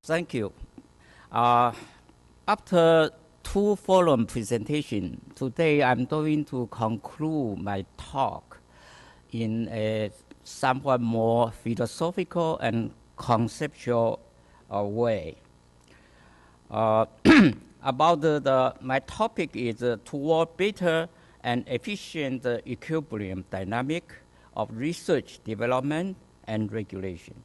Thank you. After two forum presentations, today I'm going to conclude my talk in a somewhat more philosophical and conceptual way. About my topic is toward better and efficient equilibrium dynamic of research, development, and regulation.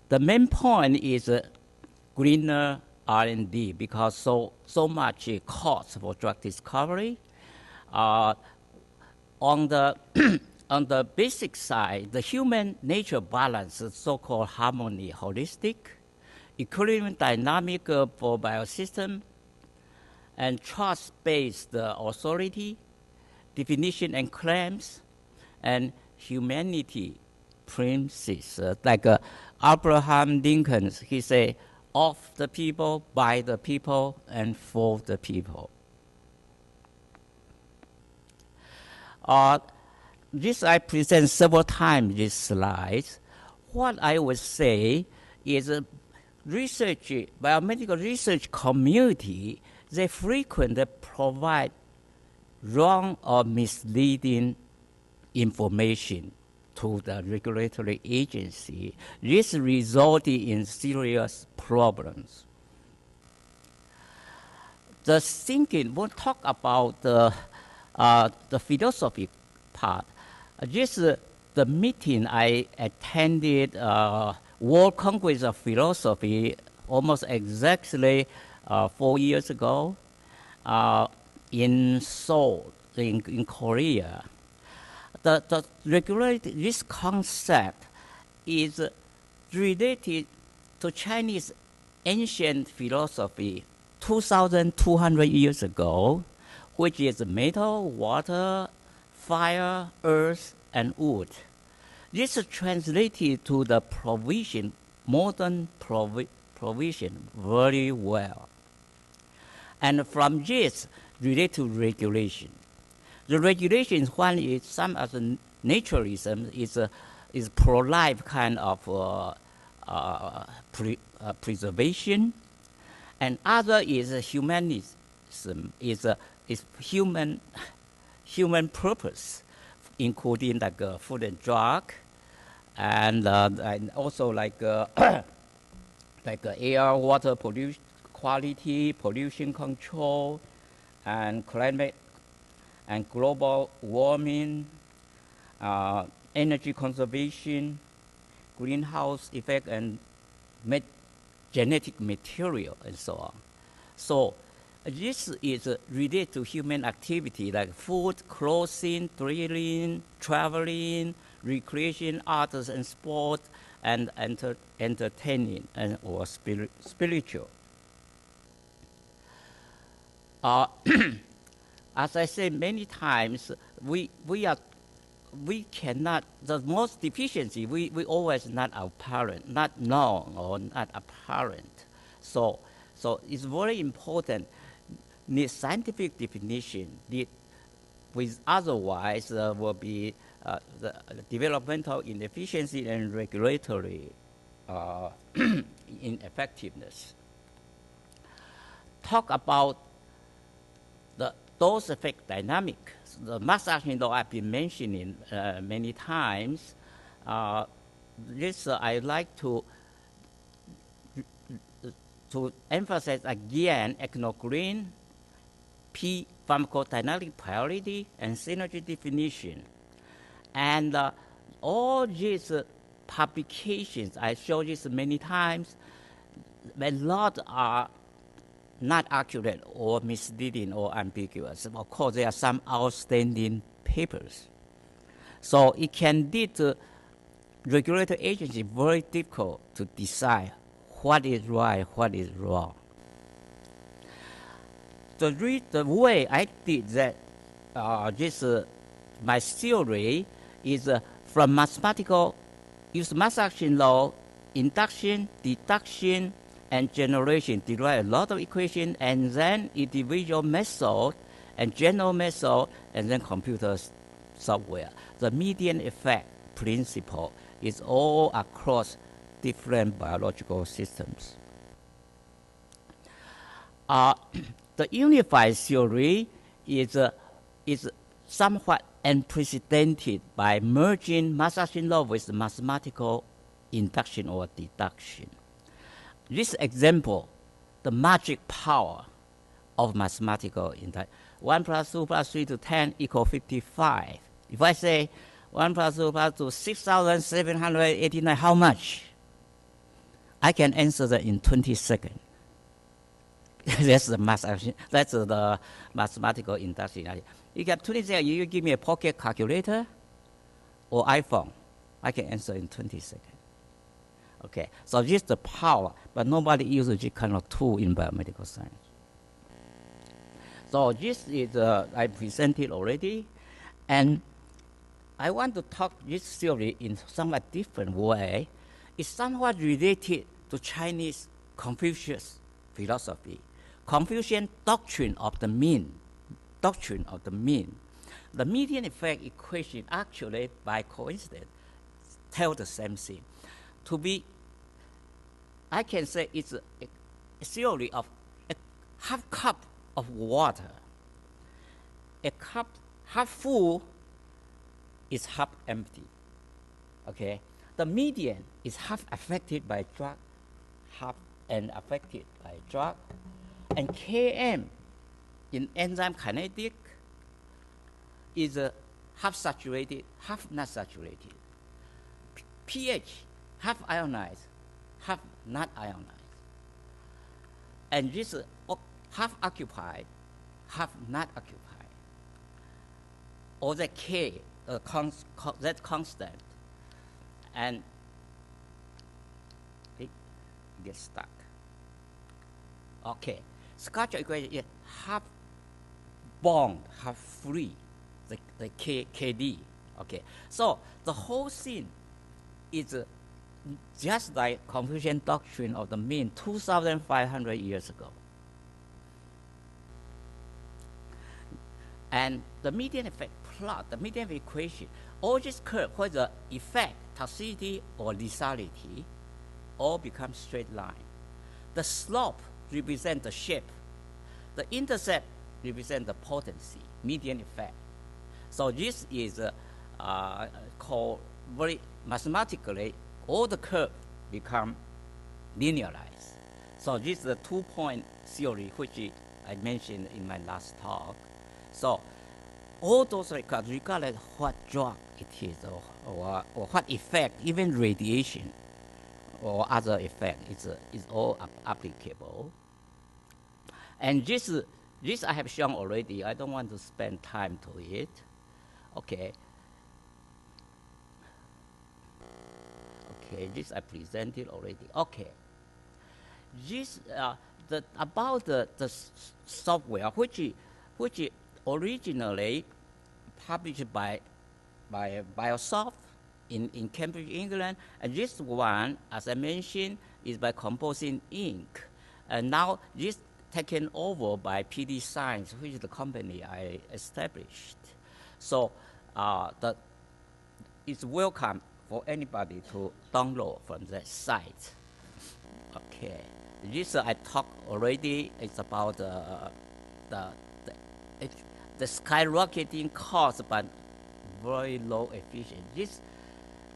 The main point is greener R&D because so much cost for drug discovery. On the on the basic side, the human nature balance, so-called harmony, holistic, equilibrium dynamic for biosystem, and trust-based authority, definition and claims, and humanity principles, like Abraham Lincoln, he said, of the people, by the people, and for the people. This I present several times, this slide. What I would say is biomedical research community, they frequently provide wrong or misleading information to the regulatory agency. This resulted in serious problems. The thinking, we'll talk about the philosophy part. The meeting I attended, World Congress of Philosophy, almost exactly 4 years ago in Seoul, in Korea. This concept is related to Chinese ancient philosophy 2,200 years ago, which is metal, water, fire, earth, and wood. This is translated to the provision, modern provision, very well. And from this, relate to regulation. The regulations, one is some as a naturalism, is pro-life kind of preservation, and other is humanism, is human purpose, including like food and drug, and also like air, water pollution, quality, pollution control, and climate and global warming, energy conservation, greenhouse effect, and genetic material, and so on. So this is related to human activity like food, clothing, drilling, traveling, recreation, arts and sport, and entertaining or spiritual. As I said many times, we cannot, the most deficiency, we always not apparent, not known or not apparent. So it's very important, need scientific definition, with otherwise will be the developmental inefficiency and regulatory ineffectiveness. Talk about the dose effect dynamic. The mass action law I've been mentioning many times. This I'd like to emphasize again echnogreen, P pharmacodynamic priority, and synergy definition. And all these publications, I show this many times, a lot are not accurate or misleading or ambiguous. Of course, there are some outstanding papers. So it can lead to regulatory agency very difficult to decide what is right, what is wrong. The way I did that, my theory is from mathematical, use mass action law, induction, deduction, and generation, derive a lot of equation, and then individual method, and general method, and then computer software. The median effect principle is all across different biological systems. The unified theory is somewhat unprecedented by merging mass-action law with mathematical induction or deduction. This example, the magic power of mathematical induction. 1 plus 2 plus 3 to 10 equals 55. If I say 1 plus 2 plus 2, 6,789, how much? I can answer that in 20 seconds. That's the the mathematical induction. You get 20 seconds, you give me a pocket calculator or iPhone, I can answer in 20 seconds. Okay, so this is the power, but nobody uses this kind of tool in biomedical science. So this is, I presented already, and I want to talk this theory in somewhat different way. It's somewhat related to Chinese Confucius philosophy. Confucian doctrine of the mean. The median effect equation actually, by coincidence, tell the same thing. To be, I can say it's a theory of a half cup of water. A cup half full is half empty. Okay, the median is half affected by drug, half unaffected by drug, and Km in enzyme kinetic is half saturated, half not saturated. pH half ionized, half not ionized. And this half occupied, half not occupied. Or the K, that constant. And it gets stuck. Okay, structure equation is half bond, half free, the KD. Okay, so the whole thing is just like Confucian doctrine of the mean 2,500 years ago. And the median effect plot, the median equation, all this curve, whether effect, toxicity, or lethality, all become straight line. The slope represents the shape. The intercept represents the potency, median effect. So this is called very mathematically, all the curve become linearized. So this is the two-point theory which I mentioned in my last talk. So all those records, regardless of what drug it is or what effect, even radiation or other effect, is all applicable. And this I have shown already. I don't want to spend time to it. Okay. Okay, this I presented already. Okay. This about the software which originally published by Biosoft in Cambridge, England, and this one, as I mentioned, is by Composing Inc. And now this taken over by PD Science, which is the company I established. So it's welcome for anybody to download from that site. Okay, this I talked already. It's about the skyrocketing cost, but very low efficiency.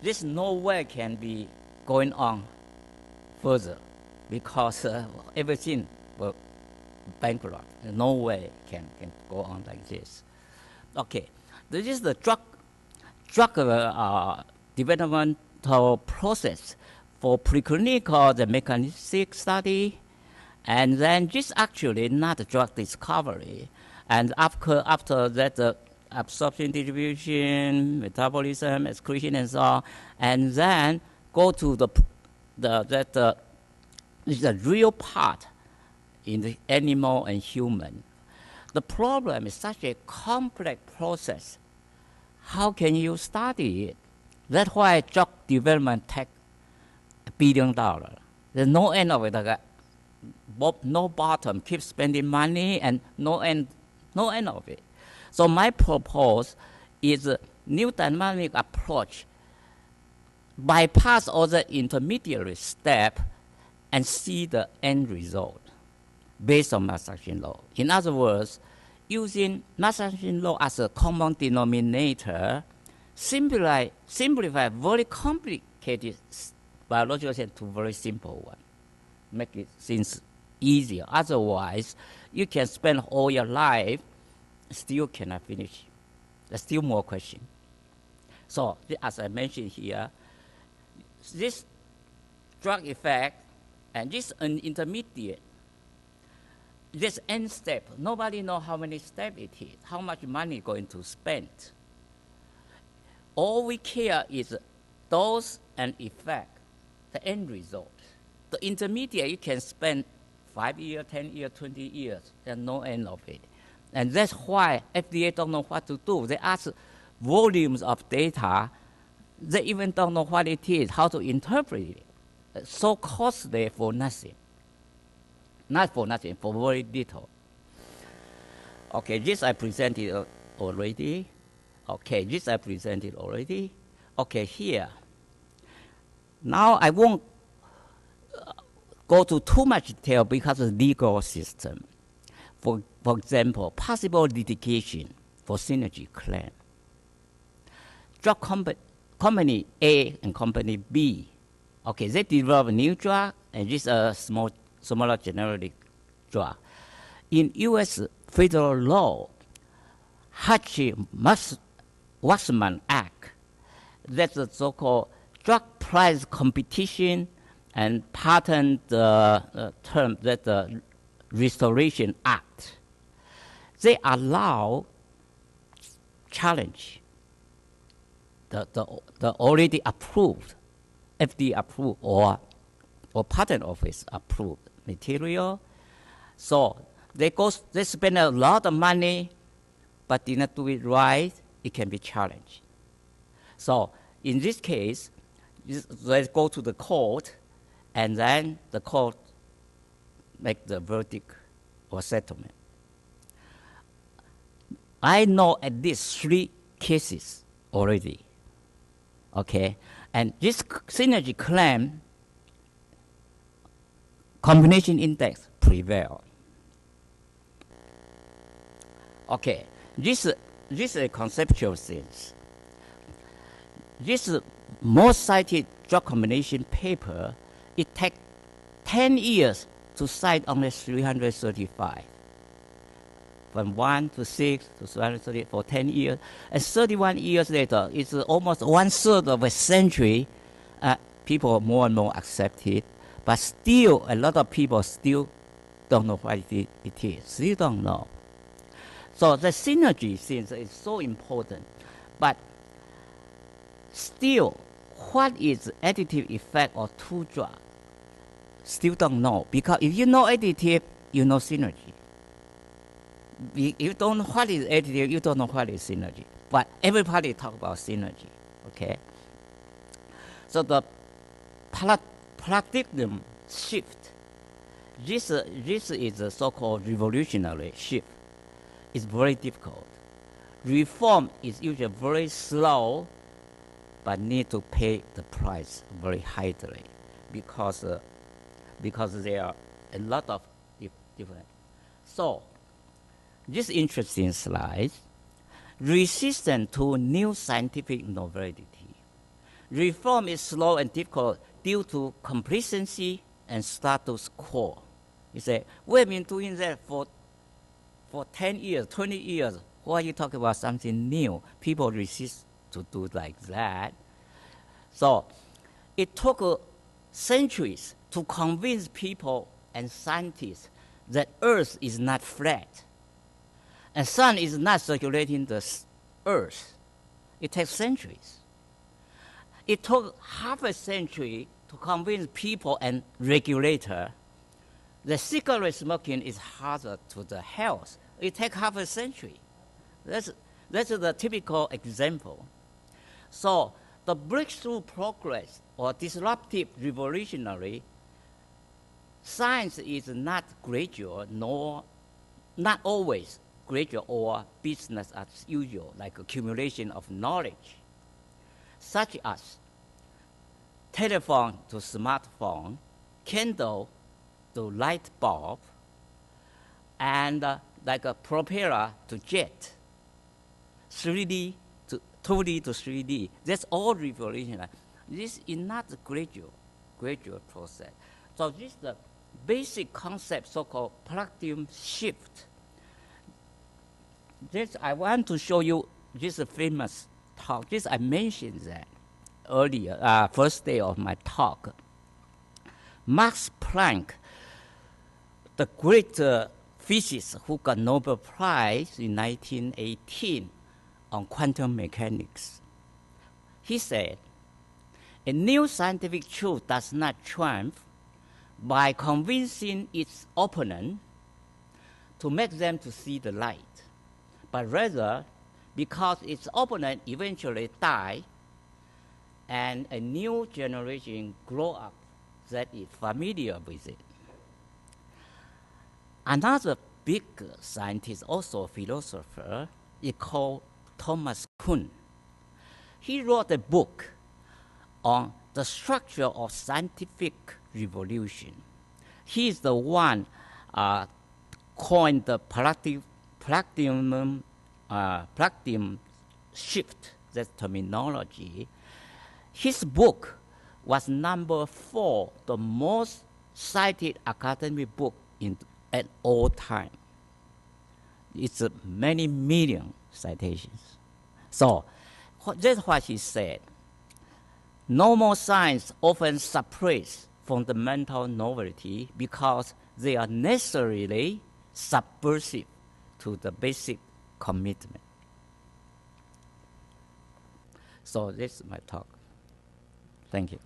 This no way can be going on further because everything will bankrupt. No way can go on like this. Okay, this is the drug developmental process for preclinical, the mechanistic study, and then this actually not drug discovery. And after that, absorption, distribution, metabolism, excretion, and so on, and then go to the real part in the animal and human. The problem is such a complex process. How can you study it? That's why drug development takes $1 billion. There's no end of it. No bottom. Keep spending money and no end of it. So my proposal is a new dynamic approach bypass all the intermediary step and see the end result based on mass action law. In other words, using mass action law as a common denominator simplify very complicated biological science to very simple one. Make it things easier. Otherwise, you can spend all your life, still cannot finish. There's still more questions. So, as I mentioned here, this drug effect and this an intermediate, this end step, nobody knows how many steps it is, how much money going to spend. All we care is dose and effect, the end result. The intermediate, you can spend 5 years, 10 years, 20 years, there's no end of it. And that's why FDA don't know what to do. They ask volumes of data. They even don't know what it is, how to interpret it. It's so costly for nothing. Not for nothing, for very little. Okay, this I presented already. Okay, this I presented already. Okay, here. Now I won't go to too much detail because of the legal system. For example, possible litigation for synergy claim. Drug company A and company B, okay, they develop a new drug, and this is a smaller generic drug. In U.S. federal law, Hatch-Waxman Act, that's the so-called Drug Price Competition and Patent term, that the Restoration Act. They allow challenge the already approved, FDA approved or patent office approved material. So they spend a lot of money, but did not do it right, it can be challenged. So in this case, let's go to the court, and then the court make the verdict or settlement. I know at least 3 cases already. Okay, and this synergy claim combination index prevail. Okay, this is a conceptual sense. This most cited drug combination paper, it takes 10 years to cite only 335. From 1 to 6 to 330 for 10 years. And 31 years later, it's almost 1/3 of a century. People more and more accept it. But still, a lot of people still don't know what it is. Still don't know. So the synergy thing is so important. But still, what is additive effect of 2 drugs? Still don't know. Because if you know additive, you know synergy. If you don't know what is additive, you don't know what is synergy. But everybody talk about synergy, okay? So the paradigm shift, this is a so-called revolutionary shift. It's very difficult. Reform is usually very slow, but need to pay the price very highly because there are a lot of different. So, this interesting slide, resistant to new scientific novelty. Reform is slow and difficult due to complacency and status quo. You say, we've been doing that for 10 years, 20 years. Why you talk about something new? People resist to do like that. So it took centuries to convince people and scientists that Earth is not flat. And sun is not circulating the Earth. It takes centuries. It took half a century to convince people and regulator that cigarette smoking is hazard to the health. It takes half a century. That's the typical example. So the breakthrough progress or disruptive revolutionary science is not gradual, nor not always gradual or business as usual, like accumulation of knowledge, such as telephone to smartphone, candle to light bulb, and like a propeller to jet, 3D to 2D to 3D. That's all revolutionary. This is not the gradual process. So this is the basic concept, so-called paradigm shift. This I want to show you this famous talk. This I mentioned that earlier, first day of my talk. Max Planck, the great physicist who got Nobel Prize in 1918 on quantum mechanics, he said, a new scientific truth does not triumph by convincing its opponent to make them to see the light, but rather because its opponent eventually die and a new generation grow up that is familiar with it. Another big scientist, also a philosopher, is called Thomas Kuhn. He wrote a book on the structure of scientific revolution. He is the one coined the paradigm shift, that terminology. His book was number 4, the most cited academic book at all time. It's many million citations. So that's what he said. Normal science often suppress fundamental novelty because they are necessarily subversive to the basic commitment. So this is my talk. Thank you.